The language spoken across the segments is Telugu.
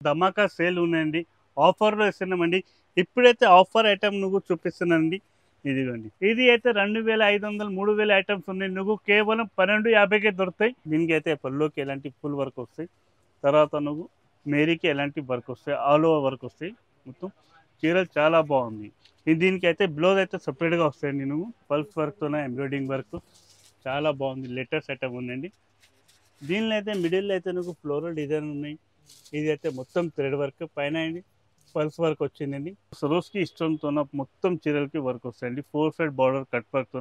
ధమాకా సేల్ ఉన్నాయండి. ఆఫర్‌లో ఇస్తున్నామండి. ఇప్పుడైతే ఆఫర్ ఐటెమ్ నువ్వు చూపిస్తున్నానండి. ఇదిగోండి. ఇది అయితే 2500, 3000 ఐటెమ్స్ ఉన్నాయి. నువ్వు కేవలం 1250కే దొరుకుతాయి. దీనికైతే పల్లోకి ఎలాంటి ఫుల్ వర్క్ వస్తాయి. తర్వాత నువ్వు మేరీకి ఎలాంటి వర్క్ వస్తాయి. ఆల్ ఓవర్ వర్క్ వస్తాయి. మొత్తం చీరలు చాలా బాగుంది. దీనికైతే బ్లౌజ్ అయితే సపరేట్‌గా వస్తాయండి. నువ్వు పల్స్ వర్క్‌తోనే ఎంబ్రాయిడింగ్ వర్క్ చాలా బాగుంది. లేటెస్ట్ ఐటెమ్ ఉందండి. దీనిలో అయితే మిడిల్లో అయితే నువ్వు ఫ్లోరల్ డిజైన్ ఉన్నాయి. ఇది అయితే మొత్తం థ్రెడ్ వర్క్ పైన అండి పల్స్ వర్క్ వచ్చిందండి. సరోస్కి ఇష్టంతో మొత్తం చీరలకి వర్క్ వస్తాయండి. 4 సైడ్ బార్డర్ కట్ వర్క్తో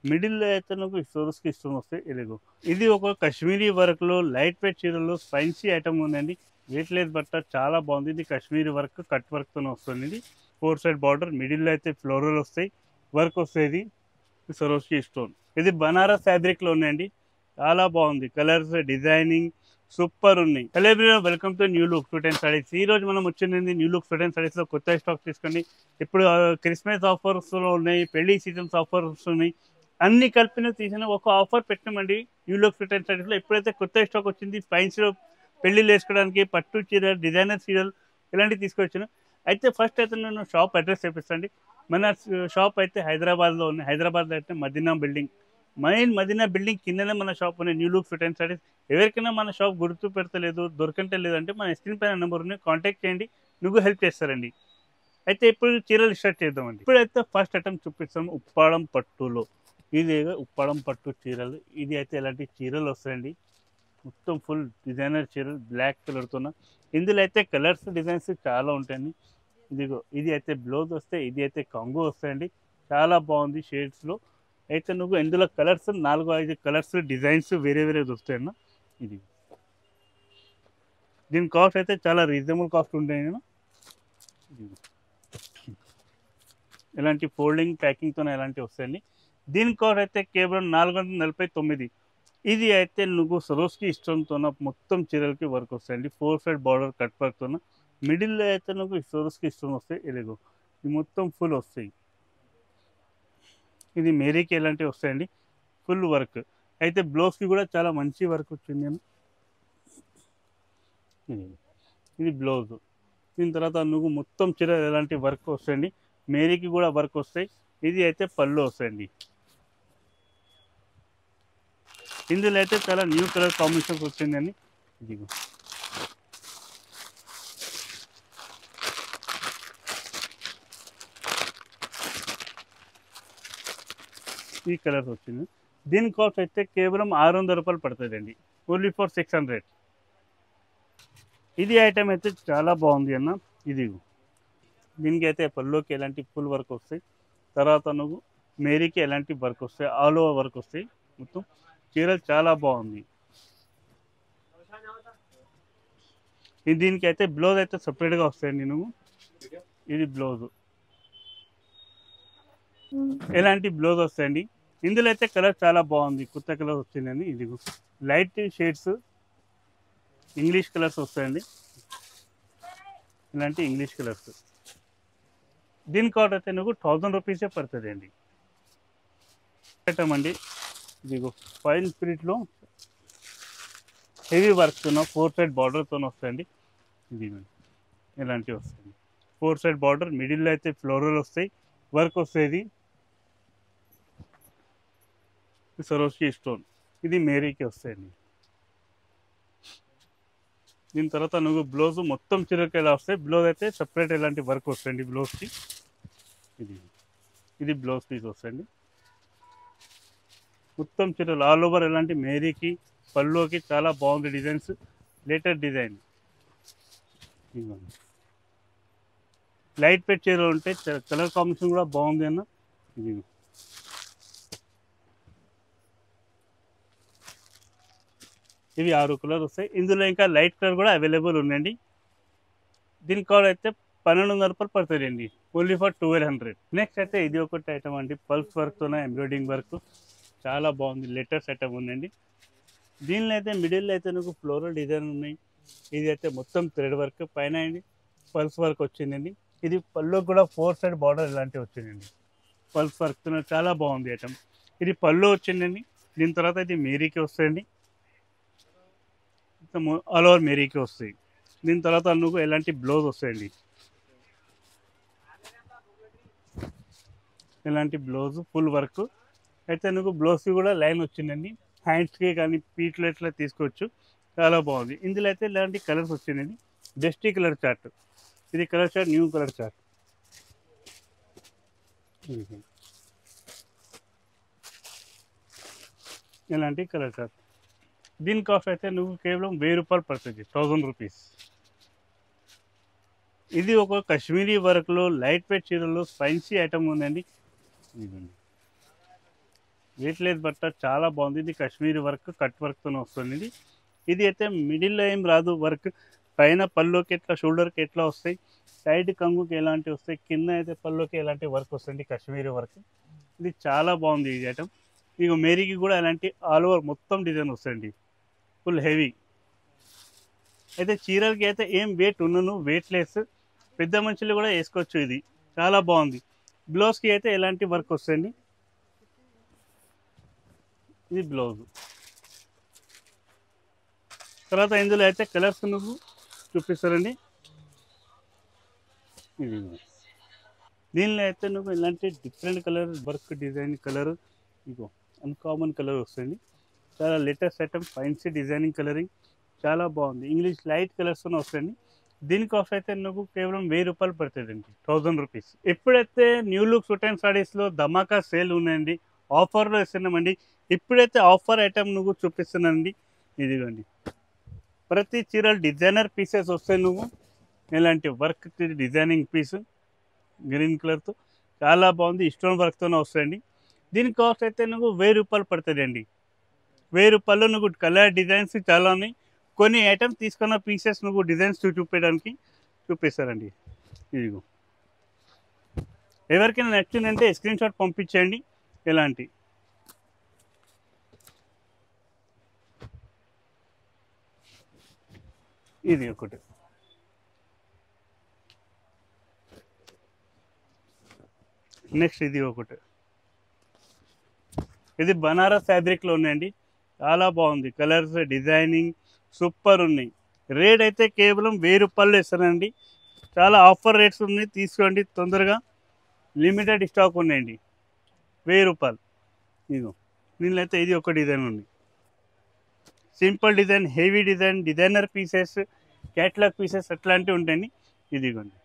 మిడిల్లో అయితే నువ్వు సరోస్కి ఇష్టం వస్తాయి. ఇదిగో ఇది ఒక కాశ్మీరీ వర్క్లో లైట్ వెయిట్ చీరలో స్పైసీ ఐటమ్ ఉందండి. వెయిట్లెస్ బట్ట చాలా బాగుంది. ఇది కాశ్మీరీ వర్క్ కట్ వర్క్తో వస్తుంది. ఇది 4 సైడ్ బార్డర్ మిడిల్లో అయితే ఫ్లోరల్ వస్తాయి వర్క్ వస్తాయి. సరోస్కి స్టోన్ ఇది బనారస్ ఫ్యాబ్రిక్లో ఉన్నాయండి. చాలా బాగుంది. కలర్స్ డిజైనింగ్ సూపర్ ఉన్నాయి. Hello everyone, welcome to new look suit and saris. ఈ రోజు మనం వచ్చింది new look suit and saris లో కొత్త స్టాక్ తీసుకోండి. ఇప్పుడు క్రిస్మస్ ఆఫర్స్ ఉన్నాయి, పెళ్లి సీజన్స్ ఆఫర్స్ ఉన్నాయి. అన్ని కలిపిన తీసిన ఒక ఆఫర్ పెట్టామండి new look suit and saris లో. ఎప్పుడైతే కొత్త స్టాక్ వచ్చింది ఫైన్స్ లో పెళ్లిళ్ళు వేసుకోవడానికి పట్టు చీరలు, డిజైనర్ చీరలు ఇలాంటివి తీసుకొచ్చాను. అయితే ఫస్ట్ అయితే నేను షాప్ అడ్రస్ చెప్పిస్తాండి. మన షాప్ అయితే హైదరాబాద్లో ఉంది. హైదరాబాద్లో అయితే మదీనా బిల్డింగ్, మదీనా బిల్డింగ్ కిందనే మన షాప్ ఉంది, new look fit and saris. ఎవరికైనా మన షాప్ గుర్తు పెడతలేదు, దొరకంటే లేదంటే మన స్క్రీన్ పైన నెంబర్ని కాంటాక్ట్ చేయండి, నువ్వు హెల్ప్ చేస్తారండి. అయితే ఇప్పుడు చీరలు స్టార్ట్ చేద్దామండి. ఇప్పుడైతే ఫస్ట్ ఐటమ్ చూపిస్తాం ఉప్పాడం పట్టులో. ఇది ఉప్పాడం పట్టు చీరలు. ఇది అయితే ఎలాంటి చీరలు వస్తాయండి. మొత్తం ఫుల్ డిజైనర్ చీరలు బ్లాక్ కలర్తో. ఇందులో అయితే కలర్స్ డిజైన్స్ చాలా ఉంటాయండి. ఇదిగో ఇది అయితే బ్లౌజ్ వస్తాయి, ఇది అయితే కాంగో వస్తాయండి. చాలా బాగుంది షేడ్స్లో. అయితే నువ్వు ఇందులో కలర్స్ 4-5 కలర్స్ డిజైన్స్ వేరే వేరే దొరుకుతాయన్న. ఇది దీని కాస్ట్ అయితే చాలా రీజనబుల్ కాస్ట్ ఉంటాయి. నేను ఇలాంటి ఫోల్డింగ్ ప్యాకింగ్తో ఎలాంటివి వస్తాయండి. దీని కాస్ట్ అయితే కేవలం 449. ఇది అయితే నువ్వు సరోస్కి ఇష్టంతో మొత్తం చీరలకి వర్క్ వస్తాయండి. 4 సైడ్ బార్డర్ కట్ వర్క్తో మిడిల్లో అయితే నువ్వు సరోస్కి ఇష్టం వస్తాయి. ఇదిగో ఇది మొత్తం ఫుల్ వస్తాయి. ఇది మేరీకి ఎలాంటివి వస్తాయండి, ఫుల్ వర్క్. అయితే బ్లౌజ్కి కూడా చాలా మంచి వర్క్ వచ్చింది. ఇది బ్లౌజ్. దీని తర్వాత నువ్వు మొత్తం చీర ఎలాంటి వర్క్ వస్తాయండి, మేరీకి కూడా వర్క్ వస్తాయి. ఇది అయితే పళ్ళు వస్తాయండి. ఇందులో అయితే చాలా న్యూ కలర్ కాంబినేషన్స్ వచ్చిందండి. ఇదిగో ఈ కలర్స్ వచ్చింది. దీని కాస్ట్ అయితే కేవలం 600 రూపాయలు పడుతుందండి, ఓన్లీ ఫర్ 600. ఇది ఐటమ్ అయితే చాలా బాగుంది అన్న. ఇది దీనికి అయితే పళ్ళుకి ఎలాంటి ఫుల్ వర్క్ వస్తాయి. తర్వాత నువ్వు మేరీకి ఎలాంటి వర్క్ వస్తాయి, ఆల్ ఓవర్ వర్క్ వస్తాయి. మొత్తం చీరలు చాలా బాగుంది. దీనికి అయితే బ్లౌజ్ అయితే సపరేట్గా వస్తాయండి. నువ్వు ఇది బ్లౌజ్ ఎలాంటి బ్లౌజ్ వస్తాయండి. ఇందులో అయితే కలర్ చాలా బాగుంది, కొత్త కలర్ వచ్చిందండి. ఇది లైట్ షేడ్స్ ఇంగ్లీష్ కలర్స్ వస్తాయండి. ఇలాంటి ఇంగ్లీష్ కలర్స్. దీని కాస్ట్ అయితే నువ్వు 1000 రూపీసే పడుతుంది అండి. పెట్టమండి. ఇదిగో ఫైన్ స్పిరిట్లో హెవీ వర్క్తో 4 సైడ్ బార్డర్తో వస్తాయండి. ఇది ఇలాంటివి వస్తాయండి. 4 సైడ్ బార్డర్ మిడిల్లో అయితే ఫ్లోరల్ వస్తాయి, వర్క్ వస్తాయి. సరోస్కి స్టోన్. ఇది మేరీకి వస్తాయండి. దీని తర్వాత నువ్వు బ్లౌజ్ మొత్తం చీరకి ఎలా వస్తాయి, బ్లౌజ్ అయితే సపరేట్ ఎలాంటి వర్క్ వస్తాయండి బ్లౌజ్కి. ఇది బ్లౌజ్ పీస్ వస్తాయండి. మొత్తం చీరలు ఆల్ ఓవర్ ఎలాంటి మేరీకి పళ్ళుకి చాలా బాగుంది designs, latest design. Light weight చీరలు ఉంటాయి, కలర్ కాంబినేషన్ కూడా బాగుంది అన్న. ఇది ఇవి 6 కలర్ వస్తాయి. ఇందులో ఇంకా లైట్ కలర్ కూడా అవైలబుల్ ఉందండి. దీని కాస్ట్ అయితే 1200 రూపాయలు పడుతుంది అండి, ఓన్లీ ఫర్ 1200. నెక్స్ట్ అయితే ఇది ఒకటి ఐటమ్ అండి, పల్స్ వర్క్తోనే ఎంబ్రాయిడింగ్ వర్క్ చాలా బాగుంది, లేటెస్ట్ ఐటమ్ ఉందండి. దీనిలో అయితే మిడిల్లో అయితే నాకు ఫ్లోరల్ డిజైన్ ఉన్నాయి. ఇది అయితే మొత్తం థ్రెడ్ వర్క్ పైన అండి పల్స్ వర్క్ వచ్చిందండి. ఇది పళ్ళు కూడా 4 సైడ్ బార్డర్ ఇలాంటివి వచ్చిందండి. పల్స్ వర్క్తో చాలా బాగుంది ఐటమ్. ఇది పళ్ళు వచ్చిందండి. దీని తర్వాత ఇది మేరీకి వస్తాయండి, ఆల్ ఓవర్ మేరీకి వస్తాయి. దీని తర్వాత నువ్వు ఎలాంటి బ్లౌజ్ వస్తాయండి, ఇలాంటి బ్లౌజ్ ఫుల్ వర్క్ అయితే నువ్వు బ్లౌజ్కి కూడా లైన్ వచ్చిందండి. హ్యాండ్స్కి కానీ పీట్లు ఇట్లా తీసుకోవచ్చు, చాలా బాగుంది. ఇందులో అయితే ఇలాంటి కలర్స్ వచ్చిందండి. డస్టీ కలర్ చార్ట్, ఇది colour chart, new colour chart. ఇలాంటి కలర్ చార్ట్. దీని కాస్ట్ అయితే నువ్వు కేవలం 1000 రూపాయలు పడుతుంది, 1000 రూపీస్. ఇది ఒక కాశ్మీరీ వర్క్లో లైట్ వెయిట్ చీరలో స్పైసీ ఐటమ్ ఉందండి. ఇదండి వెయిట్ లేదు బట్ట, చాలా బాగుంది. ఇది కాశ్మీరీ వర్క్, కట్ వర్క్తో వస్తుంది. ఇది అయితే మిడిల్లో ఏం రాదు వర్క్, పైన పల్లోకి ఎట్లా షోల్డర్కి ఎట్లా వస్తాయి, సైడ్ కంగుకి ఎలాంటి వస్తాయి, కింద అయితే పల్లోకి ఎలాంటి వర్క్ వస్తుంది, కాశ్మీరీ వర్క్. ఇది చాలా బాగుంది ఈ ఐటమ్. ఇక మేరీకి కూడా ఎలాంటి ఆల్ ఓవర్ మొత్తం డిజైన్ వస్తాయండి, ఫుల్ హెవీ. అయితే చీరలకి అయితే ఏం వెయిట్ ఉన్నను, వెయిట్ లెస్, పెద్ద మనుషులు కూడా వేసుకోవచ్చు. ఇది చాలా బాగుంది. బ్లౌజ్కి అయితే ఎలాంటి వర్క్ వస్తుంది, ఇది బ్లౌజ్. తర్వాత ఇందులో అయితే కలర్స్ నువ్వు చూపిస్తారండి. ఇది దీనిలో అయితే నువ్వు ఇలాంటి different colour work design colour, ఇగో అన్కామన్ కలర్ వస్తుంది. చాలా latest item, fancy designing colouring, చాలా బాగుంది. ఇంగ్లీష్ లైట్ కలర్స్తో వస్తుంది. దీని కాస్ట్ అయితే నువ్వు కేవలం 1000 రూపాయలు పడుతుందండి, 1000 రూపీస్. ఎప్పుడైతే న్యూ లుక్ సూట్ అండ్ సారీస్లో ధమాకా సేల్ ఉన్నాయండి, ఆఫర్లో ఇస్తున్నామండి. ఇప్పుడైతే ఆఫర్ ఐటమ్ నువ్వు చూపిస్తున్నానండి. ఇదిగోండి, ప్రతి చీరలు డిజైనర్ పీసెస్ వస్తాయి. నువ్వు ఇలాంటి వర్క్ డిజైనింగ్ పీస్ గ్రీన్ కలర్తో చాలా బాగుంది, స్టోన్ వర్క్తోనే వస్తాయండి. దీని కాస్ట్ అయితే నువ్వు 1000 రూపాయలు పడుతుందండి. 1000 రూపాయలు నువ్వు కలర్ డిజైన్స్ చాలా ఉన్నాయి. కొన్ని ఐటమ్స్ తీసుకున్న పీసెస్ నువ్వు డిజైన్స్ చూపించడానికి చూపిస్తారండి. ఇదిగో ఎవరికైనా నచ్చిందంటే స్క్రీన్ షాట్ పంపించండి. ఇలాంటి ఇది ఒకటి, నెక్స్ట్ ఇది ఒకటి. ఇది బనారస్ ఫ్యాబ్రిక్లో ఉన్నాయండి, చాలా బాగుంది. కలర్స్ డిజైనింగ్ సూపర్ ఉన్నాయి. రేట్ అయితే కేవలం 1000 రూపాయలు ఇస్తానండి. చాలా ఆఫర్ రేట్స్ ఉన్నాయి, తీసుకోండి తొందరగా. లిమిటెడ్ స్టాక్ ఉన్నాయండి, 1000 రూపాయలు. ఇదిగో దీనిలో అయితే ఇది ఒక డిజైన్ ఉంది, simple design, heavy design, designer pieces, catalogue pieces అట్లాంటివి ఉంటాయండి. ఇదిగోండి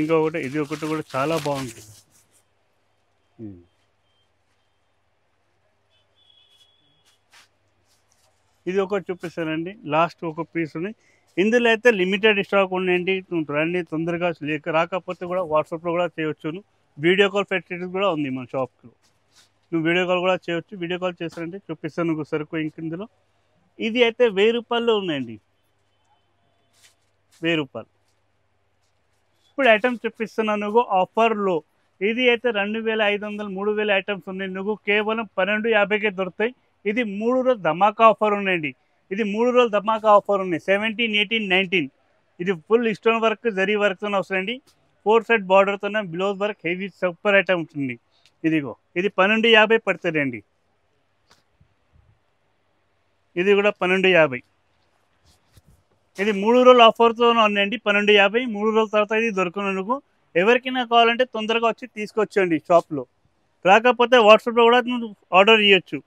ఇంకొకటి, ఇది ఒకటి కూడా చాలా బాగుంటుంది. ఇది ఒకటి చూపిస్తానండి, లాస్ట్ ఒక పీస్ ఉంది. ఇందులో అయితే లిమిటెడ్ స్టాక్ ఉన్నాయండి, రండి తొందరగా. రాకపోతే కూడా వాట్సాప్లో కూడా చేయొచ్చు. వీడియో కాల్ ఫెసిలిటీ కూడా ఉంది మన షాప్లో, నువ్వు వీడియో కాల్ కూడా చేయొచ్చు. వీడియో కాల్ చేస్తారంటే చూపిస్తాను నువ్వు సరుకు. ఇందులో ఇది అయితే 1000 రూపాయల్లో ఉన్నాయండి, 1000 రూపాయలు. ఇప్పుడు ఐటమ్స్ చూపిస్తున్నాను నువ్వు ఆఫర్లో. ఇది అయితే 2500, 3000 ఐటమ్స్ ఉన్నాయి. నువ్వు కేవలం 1250కే దొరుకుతాయి. ఇది 3 రోజులు ధమాకా ఆఫర్ ఉన్నాయండి. ఇది 3 రోజులు ధమాకా ఆఫర్ ఉన్నాయి, 17, 18, 19. ఇది ఫుల్ స్టోన్ వర్క్, జరీ వర్క్తో వస్తుందండి. 4 సైడ్ బార్డర్తోనే blouse work, heavy super item ఉంటుంది. ఇదిగో ఇది 1250 పడుతుంది అండి. ఇది కూడా 1250. ఇది 3 రోజులు ఆఫర్తో ఉందండి, 1250. 3 రోజుల తర్వాత ఇది దొరకను. నువ్వు ఎవరికైనా కావాలంటే తొందరగా వచ్చి తీసుకొచ్చండి షాప్లో. రాకపోతే వాట్సాప్లో కూడా నువ్వు ఆర్డర్ ఇవ్వచ్చు.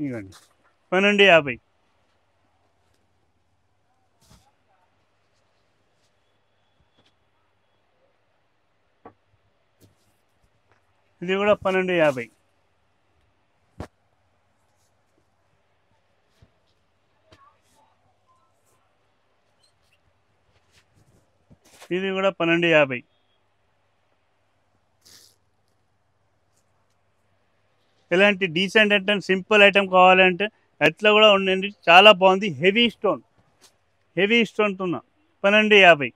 ఇవ్వండి 1250. ఇది కూడా 1250. ఇది కూడా 1250. ఇలాంటి డీసెంట్ ఐటమ్, సింపుల్ ఐటమ్ కావాలంటే అట్లా కూడా ఉండండి, చాలా బాగుంది. హెవీ స్టోన్తో 1250.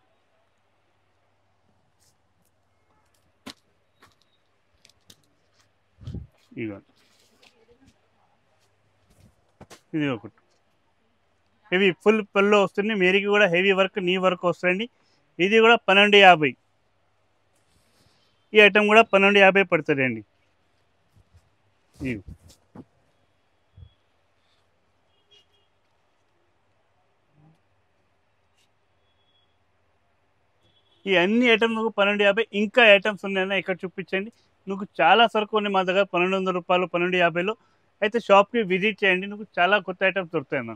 ఇదిగోండి ఇది ఒకటి హెవీ ఫుల్ పళ్ళు వస్తుంది. మేరీకి కూడా హెవీ వర్క్, నీ వర్క్ వస్తుంది. ఇది కూడా 1250. ఈ ఐటమ్ కూడా 1250 పడుతుందండి. ఇవి ఈ అన్ని ఐటమ్ నువ్వు 1250. ఇంకా ఐటమ్స్ ఉన్నాయన్నా ఇక్కడ చూపించండి. నువ్వు చాలా సరుకు ఉన్నాయి మా దగ్గర 1200 రూపాయలు 1250లో. అయితే షాప్కి విజిట్ చేయండి, నువ్వు చాలా కొత్త ఐటమ్స్ దొరుకుతాయి అన్న.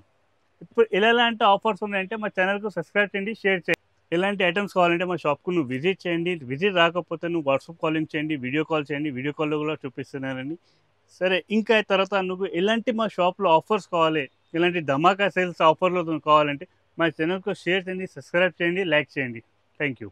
ఇప్పుడు ఎలాంటి ఆఫర్స్ ఉన్నాయంటే మా ఛానల్కు సబ్స్క్రైబ్ చేయండి, షేర్ చేయండి. ఎలాంటి ఐటమ్స్ కావాలంటే మా షాప్కు నువ్వు విజిట్ చేయండి. విజిట్ రాకపోతే నువ్వు వాట్సాప్ కాలింగ్ చేయండి, వీడియో కాల్ చేయండి. వీడియో కాల్లో కూడా చూపిస్తున్నారండి. సరే, ఇంకా తర్వాత నువ్వు ఎలాంటి మా షాప్లో ఆఫర్స్ కావాలి, ఇలాంటి ధమాకా సేల్స్ ఆఫర్లో కావాలంటే మా ఛానల్కు షేర్ చేయండి, సబ్స్క్రైబ్ చేయండి, లైక్ చేయండి. Thank you.